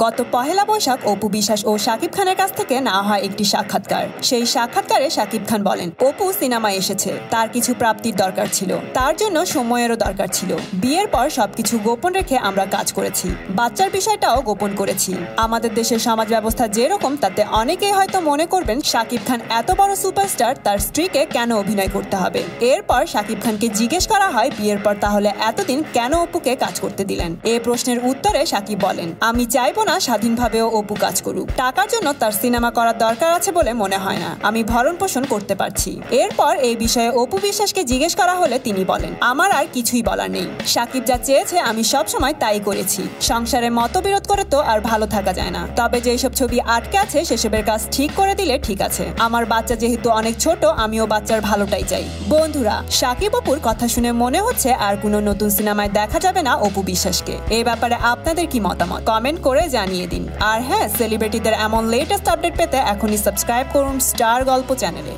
গত পহেলা বৈশাখ অপু বিশ্বাস ও শাকিব খানের কাছ থেকে নেওয়া হয় একটি সাক্ষাৎকার। সেই সাক্ষাৎকারে শাকিব খান বলেন, অপু সিনেমায় এসেছে, তার কিছু প্রাপ্তির দরকার ছিল, তার জন্য সময়েরও দরকার ছিল। বিয়ের পর সবকিছু গোপন রেখে আমরা কাজ করেছি, বাচ্চার বিষয়টাও গোপন করেছি। আমাদের দেশের সমাজ ব্যবস্থা যেরকম, তাতে অনেকেই হয়তো মনে করবেন শাকিব খান এত বড় সুপারস্টার, তার স্ত্রীকে কেন অভিনয় করতে হবে। এরপর শাকিব খানকে জিজ্ঞেস করা হয়, বিয়ের পর তাহলে এতদিন কেন অপুকে কাজ করতে দিলেন। এই প্রশ্নের উত্তরে শাকিব বলেন, আমি চাইবো না স্বাধীনভাবেও অপু কাজ করুক, টাকার জন্য তার সিনেমা করার দরকার আছে বলে মনে হয় না, আমি ভরণ পোষণ করতে পারছি। এরপর এই বিষয়ে অপু বিশ্বাসকে জিজ্ঞেস করা হলে তিনি বলেন, আমার আর কিছুই বলার নেই, শাকিব যা চেয়েছে আমি সব সময় তাই করেছি। সংসারে মতবিরোধ করে তো আর ভালো থাকা যায় না, তবে যেসব ছবি আটকে আছে সেসবের কাজ ঠিক করে দিলে ঠিক আছে। আমার বাচ্চা যেহেতু অনেক ছোট, আমিও বাচ্চার ভালোটাই চাই। বন্ধুরা, শাকিব অপুর কথা শুনে মনে হচ্ছে আর কোনো নতুন সিনেমায় দেখা যাবে না অপু বিশ্বাসকে। এই ব্যাপারে আপনাদের কি মতামত কমেন্ট করে জানিয়ে দিন। আর হ্যাঁ, সেলিব্রিটিদের এমন লেটেস্ট আপডেট পেতে এখনই সাবস্ক্রাইব করুন স্টার গল্প চ্যানেলে।